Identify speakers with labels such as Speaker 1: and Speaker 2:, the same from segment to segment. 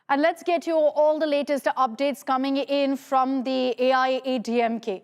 Speaker 1: And let's get you all the latest updates coming in from the AIADMK.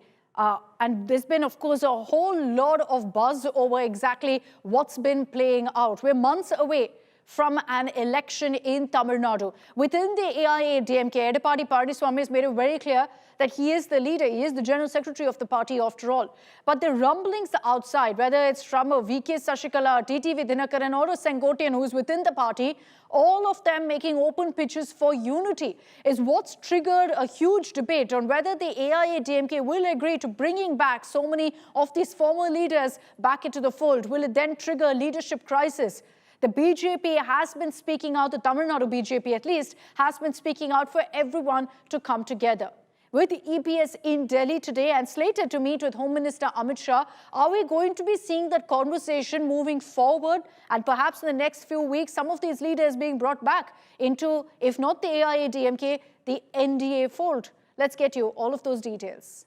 Speaker 1: And there's been, of course, a whole lot of buzz over exactly what's been playing out. We're months away from an election in Tamil Nadu. Within the AIADMK, Edappadi Palaniswamy has made it very clear that he is the leader, he is the general secretary of the party after all. But the rumblings outside, whether it's from a Vijay Sashikala, TTV Dinakaran or a Sengotian who is within the party, all of them making open pitches for unity, is what's triggered a huge debate on whether the AIADMK will agree to bringing back so many of these former leaders back into the fold. Will it then trigger a leadership crisis? The BJP has been speaking out, the Tamil Nadu BJP at least, has been speaking out for everyone to come together. With the EPS in Delhi today and slated to meet with Home Minister Amit Shah, are we going to be seeing that conversation moving forward and perhaps in the next few weeks, some of these leaders being brought back into, if not the AIADMK, the NDA fold? Let's get you all of those details.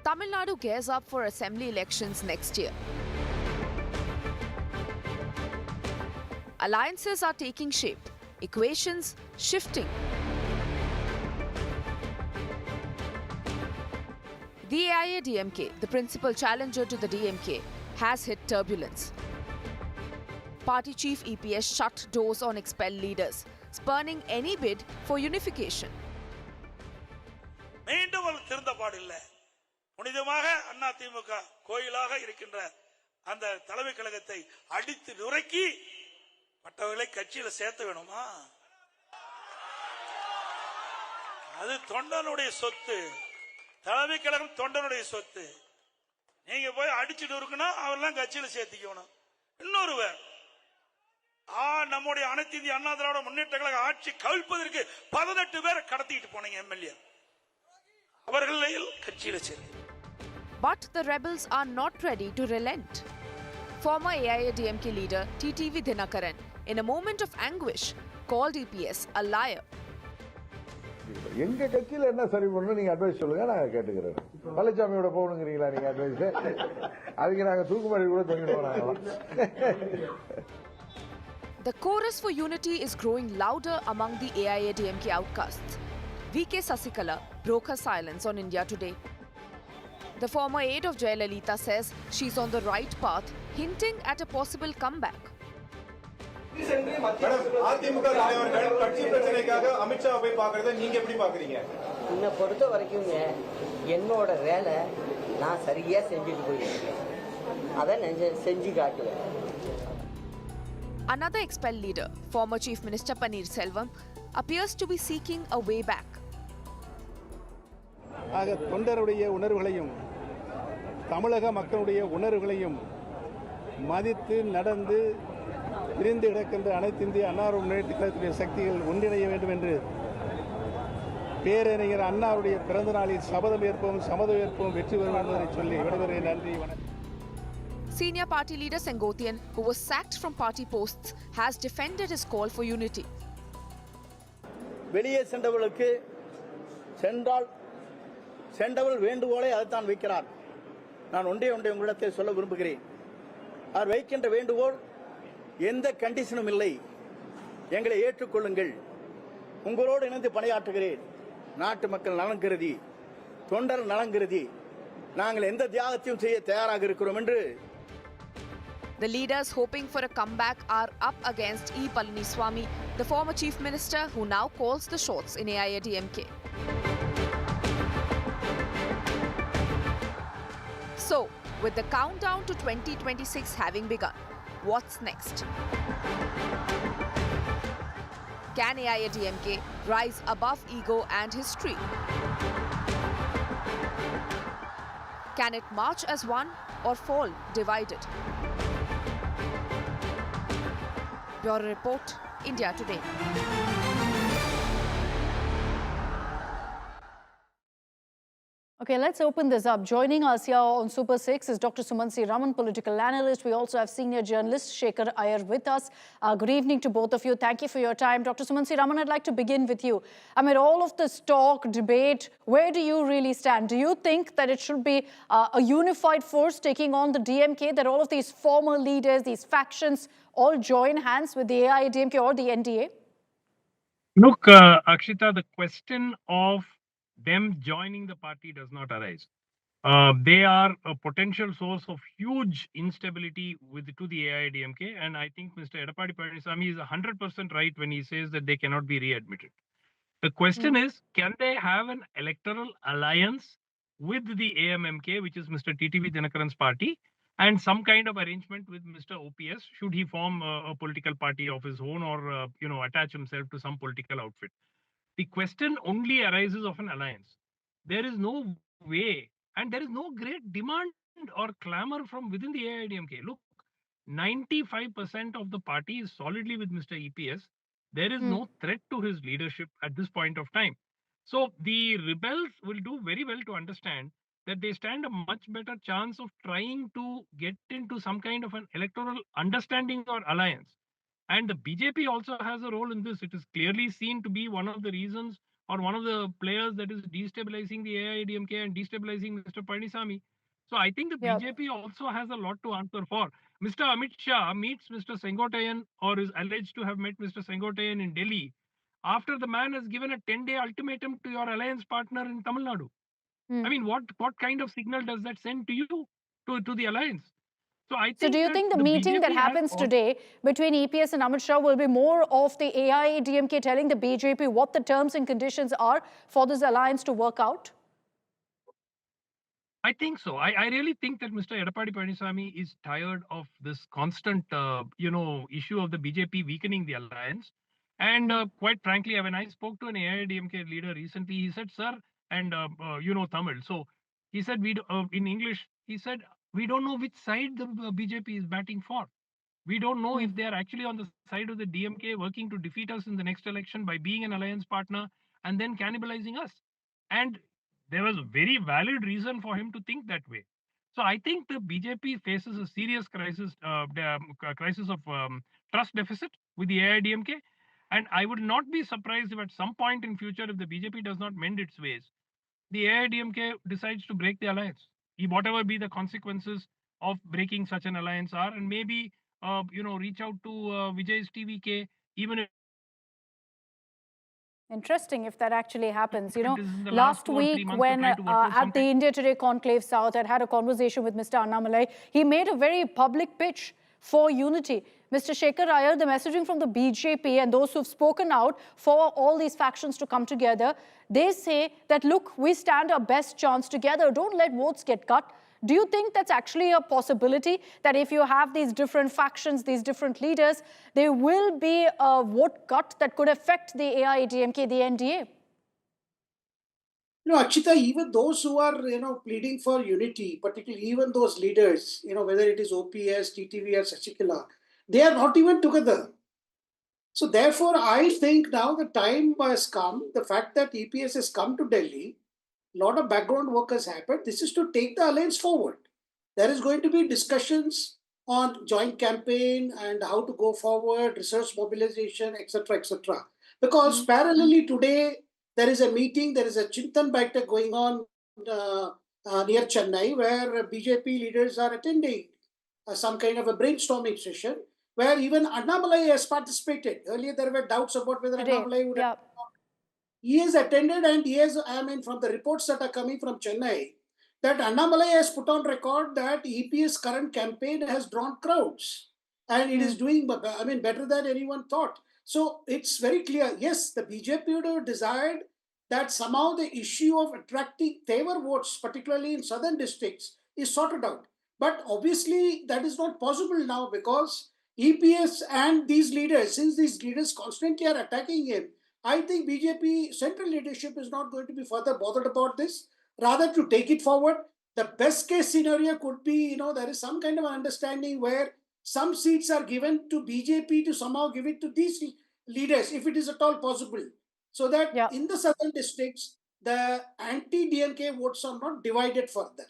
Speaker 2: Tamil Nadu gears up for assembly elections next year. Alliances are taking shape, equations shifting. The AIADMK, the principal challenger to the DMK, has hit turbulence. Party chief EPS shut doors on expelled leaders, spurning any bid for unification.
Speaker 3: புனிதமாக அதிமுக கோயிலாக இருக்கின்ற அந்த தலைமை கழகத்தை அடித்து நுரைக்கி மற்றவர்களை கட்சியில சேர்த்து வேணுமா? அது தொண்டனுடைய சொத்து. தலைமை கழகம் தொண்டனுடைய சொத்து. நீங்க போய் அடிச்சு நுறுக்குனா அவரெல்லாம் கட்சியில சேர்த்துக்கணும். இன்னொருவர் நம்முடைய அனைத்து இந்திய அண்ணா திராவிட முன்னேற்ற கழக ஆட்சி கவிழ்ப்பதற்கு 18 பேரை கடத்திட்டு போனீங்க எம்எல்ஏ. அவர்களையும் கட்சியில சேர்த்து.
Speaker 2: But the rebels are not ready to relent. Former AIADMK leader TTV Dinakaran, in a moment of anguish, called EPS a liar.
Speaker 4: எங்க கட்சியில என்ன சரி பண்ணணும் நீங்க அட்வைஸ் சொல்லுங்க, நான் கேட்டுக்கிறேன். பழனிசாமியோட போகணுங்கிறீங்களா நீங்க அட்வைஸ்? அதுக்கு நாங்க தூக்குமாடி கூட தொங்கிடுவோம்.
Speaker 2: The chorus for unity is growing louder among the AIADMK outcasts. Vijay Sashikala broke her silence on India Today. The former aide of Jayalalitha says she's on the right path, hinting at a possible comeback.
Speaker 5: AIADMK தலைவர்கள் கட்சி பிரச்சனைக்காக அமித் ஷா போய் பார்க்கறதை நீங்க எப்படி பாக்குறீங்க?
Speaker 6: என்ன பொறுத்த வரைக்கும் என்னோட வேலை நான் சரியா செஞ்சுட்டு போயிருக்கேன். அதை நான் செஞ்சு காட்டுவேன்.
Speaker 2: Another expelled leader, former Chief Minister Paneerselvam, appears to be seeking a way back.
Speaker 7: ஆக தொண்டருடைய உணர்வுகளையும் தமிழக மக்களுடைய உணர்வுகளையும் மதித்து நடந்து பிரிந்து கிடக்கின்ற அனைத்து இந்திய அன்னார் முன்னேற்ற கழகத்துடைய சக்திகள் ஒன்றிணைய வேண்டும் என்று பேரறிஞர் அன்னாருடைய பிறந்த நாளில் சபதம் ஏற்போம் சமதம் வெற்றி பெறும் என்பதை சொல்லி விடைபெறுகிறேன். நன்றி, வணக்கம்.
Speaker 2: Senior party leader Sengotian, who was sacked from party posts, has defended his call for unity.
Speaker 8: வெளியே சென்றவர்களுக்கு சென்றவள் வேண்டுகோளை அதுதான் வைக்கிறார். நான் ஒன்றே உங்களிடத்தில் சொல்ல விரும்புகிறேன். அவர் வைக்கின்ற வேண்டுகோள் எந்த கண்டிஷனும் இல்லை. எங்களை ஏற்றுக்கொள்ளுங்கள், உங்களோடு இணைந்து பணியாற்றுகிறேன். நாட்டு மக்கள் நலன் கருதி, தொண்டர் நலன் கருதி நாங்கள் எந்த தியாகத்தையும் செய்ய தயாராக இருக்கிறோம் என்று.
Speaker 2: The leaders hoping for a comeback are up against E. Palaniswamy, the former chief minister who now calls the shots in AIADMK. So, with the countdown to 2026 having begun, what's next? Can AIADMK rise above ego and history? Can it march as one or fall divided? Bureau Report, India Today.
Speaker 1: Okay, let's open this up. Joining us here on Super 6 is Dr. Sumansi Raman, political analyst. We also have senior journalist Shekhar Iyer with us. Good evening to both of you. Thank you for your time. Dr. Sumansi Raman, I'd like to begin with you. Amid all of this talk, debate, where do you really stand? Do you think that it should be a unified force taking on the DMK, that all of these former leaders, these factions, all join hands with the AIADMK or the NDA?
Speaker 9: Look, Akshita, the question of them joining the party does not arise. They are a potential source of huge instability to the AIADMK, and I think Mr. Edappadi Palaniswamy is 100% right when he says that they cannot be readmitted. The question is, can they have an electoral alliance with the AMMK, which is Mr. TTV Dinakaran's party, and some kind of arrangement with Mr. OPS, should he form a political party of his own or, attach himself to some political outfit? The question only arises of an alliance. There is no way, and there is no great demand or clamor from within the AIADMK. Look, 95% of the party is solidly with Mr. EPS. There is no threat to his leadership at this point of time. So the rebels will do very well to understand that they stand a much better chance of trying to get into some kind of an electoral understanding or alliance. And the BJP also has a role in this. It is clearly seen to be one of the reasons or one of the players that is destabilizing the AIADMK and destabilizing Mr. Palaniswamy. So I think the BJP also has a lot to answer for. Mr. Amit Shah meets Mr. Sengotayan or is alleged to have met Mr. Sengotayan in Delhi after the man has given a 10-day ultimatum to your alliance partner in Tamil Nadu. I mean, what kind of signal does that send to you, to the alliance? So I think.
Speaker 1: So do you think the meeting
Speaker 9: BJP
Speaker 1: that happens today between EPS and Amit Shah will be more of the AIADMK telling the BJP what the terms and conditions are for this alliance to work out?
Speaker 9: I think so. I really think that Mr. Edappadi Palaniswamy is tired of this constant, issue of the BJP weakening the alliance. And quite frankly, when I spoke to an AIADMK leader recently, he said, sir, and Tamil. So he said, in English, he said, we don't know which side the BJP is batting for. We don't know if they are actually on the side of the DMK working to defeat us in the next election by being an alliance partner and then cannibalizing us. And there was a very valid reason for him to think that way. So I think the BJP faces a serious crisis, crisis of trust deficit with the AIADMK. And I would not be surprised if at some point in future, if the BJP does not mend its ways, the AIADMK decides to break the alliance. Whatever be the consequences of breaking such an alliance are, and maybe reach out to Vijay's TVK, even if.
Speaker 1: Interesting if that actually happens. You know,
Speaker 9: last
Speaker 1: last week when at the India Today Conclave South, I had a conversation with Mr. Annamalai. He made a very public pitch for unity. Mr. Shekhar Iyer, the messaging from the BJP and those who've spoken out for all these factions to come together, they say that, look, we stand our best chance together. Don't let votes get cut. Do you think that's actually a possibility, that if you have these different factions, these different leaders, there will be a vote cut that could affect the AIADMK, the NDA?
Speaker 10: No, Akshita, even those who are, pleading for unity, particularly even those leaders, whether it is OPS, TTV or Sachikala, they are not even together. So therefore, I think now the time has come, the fact that EPS has come to Delhi, a lot of background work has happened. This is to take the alliance forward. There is going to be discussions on joint campaign and how to go forward, resource mobilization, etc., etc. Because parallelly today, there is a meeting, there is a Chintan Baitak going on near Chennai, where BJP leaders are attending some kind of a brainstorming session, where even Annamalai has participated. Earlier, there were doubts about whether Annamalai would have. He has attended, and he has, from the reports that are coming from Chennai, that Annamalai has put on record that EPS current campaign has drawn crowds. And it is doing, better than anyone thought. So it's very clear. Yes, the BJP would have desired that somehow the issue of attracting Tevar votes, particularly in southern districts, is sorted out. But obviously, that is not possible now, because EPS and these leaders, since these leaders constantly are attacking him, I think BJP central leadership is not going to be further bothered about this, rather to take it forward. The best case scenario could be, there is some kind of understanding where some seats are given to BJP to somehow give it to these leaders, if it is at all possible. So that in the southern districts, the anti-DMK votes are not divided further.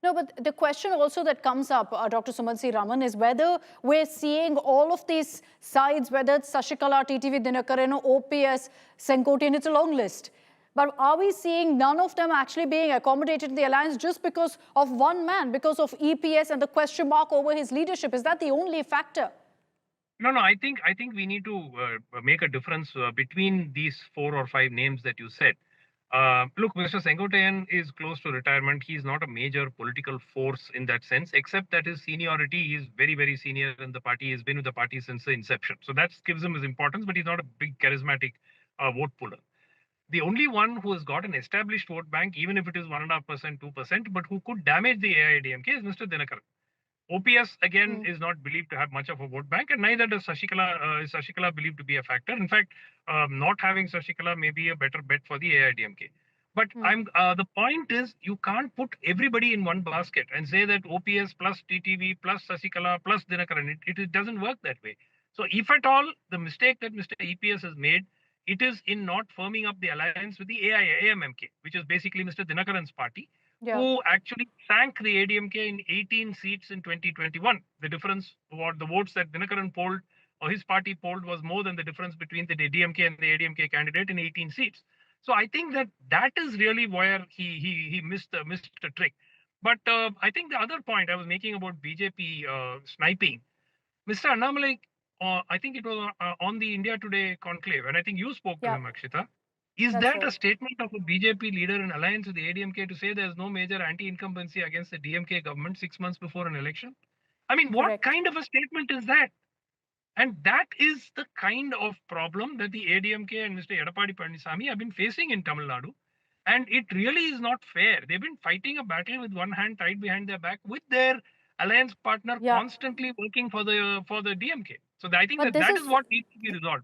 Speaker 1: No, but the question also that comes up, Dr. Sumansi Raman, is whether we're seeing all of these sides, whether it's Sashikala, TTV Dinakaran, OPS, Senkotian, it's a long list. But are we seeing none of them actually being accommodated in the alliance just because of one man, because of EPS and the question mark over his leadership? Is that the only factor?
Speaker 9: No, I think we need to make a difference between these 4 or 5 names that you said. Look, Mr. Sengotian is close to retirement. He's not a major political force in that sense, except that his seniority, he is very, very senior in the party. He's been with the party since the inception. So that gives him his importance, but he's not a big charismatic vote puller. The only one who has got an established vote bank, even if it is 1.5%, 2%, but who could damage the AIADMK is Mr. Dinakaran. OPS, again, is not believed to have much of a vote bank, and neither does Sashikala. Is Sashikala believed to be a factor? In fact, not having Sashikala may be a better bet for the AIADMK. But the point is, you can't put everybody in one basket and say that OPS plus TTV plus Sashikala plus Dinakaran. It doesn't work that way. So if at all, the mistake that Mr. EPS has made, it is in not firming up the alliance with the AIADMK, which is basically Mr. Dinakaran's party, who actually sank the ADMK in 18 seats in 2021. The difference, what the votes that Dinakaran polled or his party polled, was more than the difference between the DMK and the ADMK candidate in 18 seats. So I think that is really where he missed a trick. But I think the other point I was making about BJP sniping, Mr. Annamalai, I think it was on the India Today conclave, and I think you spoke to him, Akshita. Is that a statement of a BJP leader in alliance with the ADMK to say there's no major anti-incumbency against the DMK government 6 months before an election? I mean, what kind of a statement is that? And that is the kind of problem that the ADMK and Mr. Edappadi Palaniswamy have been facing in Tamil Nadu. And it really is not fair. They've been fighting a battle with one hand tied behind their back, with their alliance partner constantly working for the DMK. So I think that is what needs to be resolved.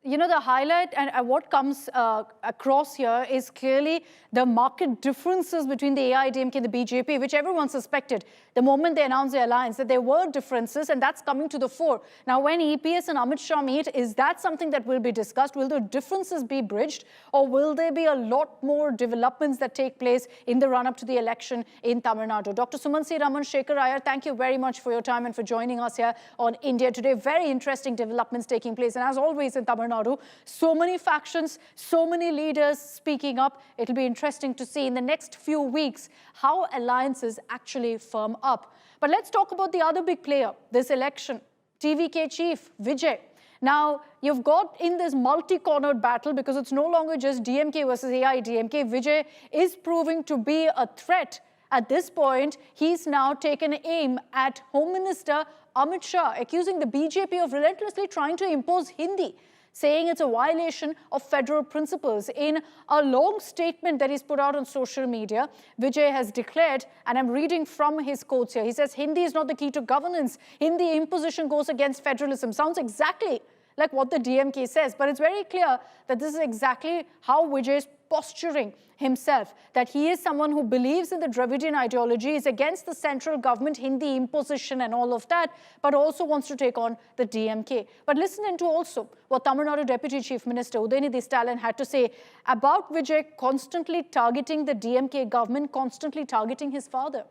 Speaker 1: You know, the highlight and what comes across here is clearly the market differences between the AIADMK and the BJP, which everyone suspected the moment they announced the alliance, that there were differences, and that's coming to the fore. Now, when EPS and Amit Shah meet, is that something that will be discussed? Will the differences be bridged, or will there be a lot more developments that take place in the run-up to the election in Tamil Nadu? Dr. Sumansi Raman, Shekhar Iyer, thank you very much for your time and for joining us here on India Today. Very interesting developments taking place, and as always in Tamil Nadu, so many factions, so many leaders speaking up. It'll be interesting to see in the next few weeks how alliances actually firm up. But let's talk about the other big player this election, TVK chief Vijay. Now, you've got in this multi-cornered battle, because it's no longer just DMK versus AIADMK. Vijay is proving to be a threat. At this point, he's now taken aim at Home Minister Amit Shah, accusing the BJP of relentlessly trying to impose Hindi, saying it's a violation of federal principles. In a long statement that he's put out on social media, Vijay has declared, and I'm reading from his quotes here, he says, Hindi is not the key to governance. Hindi imposition goes against federalism. Sounds exactly like what the DMK says, but it's very clear that this is exactly how Vijay is posturing himself, that he is someone who believes in the Dravidian ideology, is against the central government, Hindi imposition and all of that, but also wants to take on the DMK. But listen into also what Tamil Nadu Deputy Chief Minister Udayanidhi Stalin had to say about Vijay constantly targeting the DMK government, constantly targeting his father.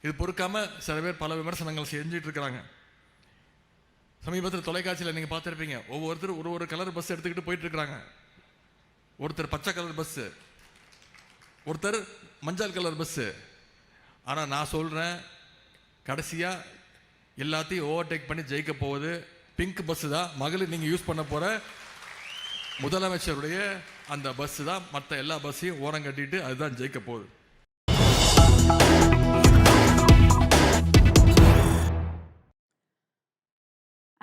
Speaker 11: இது பொறுக்காம சில பேர் பல விமர்சனங்கள் செஞ்சிட்டு இருக்காங்க. சமீபத்தில் தொலைக்காட்சியில் நீங்கள் பார்த்துருப்பீங்க, ஒவ்வொருத்தர் ஒரு கலர் பஸ் எடுத்துக்கிட்டு போயிட்டு இருக்கிறாங்க. ஒருத்தர் பச்சை கலர் பஸ்ஸு, ஒருத்தர் மஞ்சள் கலர் பஸ்ஸு. ஆனால் நான் சொல்கிறேன், கடைசியாக எல்லாத்தையும் ஓவர்டேக் பண்ணி ஜெயிக்க போகுது பிங்க் பஸ்ஸு தான். மகளிர் நீங்கள் யூஸ் பண்ண போகிற முதலமைச்சருடைய அந்த பஸ்ஸு தான். மற்ற எல்லா பஸ்ஸையும் ஓரம் கட்டிட்டு அதுதான் ஜெயிக்க போகுது.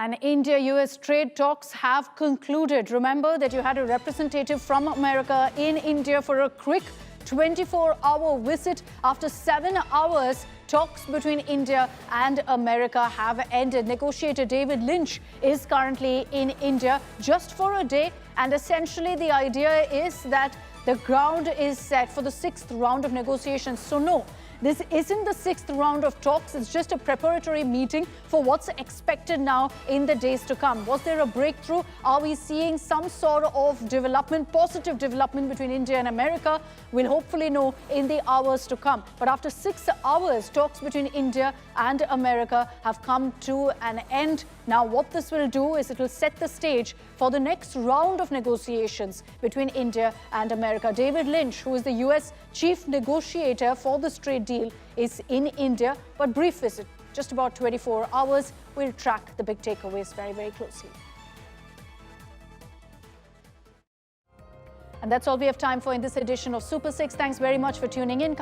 Speaker 1: And India-US trade talks have concluded. Remember that you had a representative from America in India for a quick 24-hour visit. After 7 hours, talks between India and America have ended. Negotiator David Lynch is currently in India just for a day, and essentially the idea is that the ground is set for the 6th round of negotiations. So no, this isn't the 6th round of talks. It's just a preparatory meeting for what's expected now in the days to come. Was there a breakthrough? Are we seeing some sort of development, positive development between India and America? We'll hopefully know in the hours to come. But after 6 hours, talks between India and America have come to an end. Now, what this will do is it will set the stage for the next round of negotiations between India and America. David Lynch, who is the US chief negotiator for this trade deal, is in India. But brief visit, just about 24 hours. We'll track the big takeaways very, very closely. And that's all we have time for in this edition of Super 6. Thanks very much for tuning in.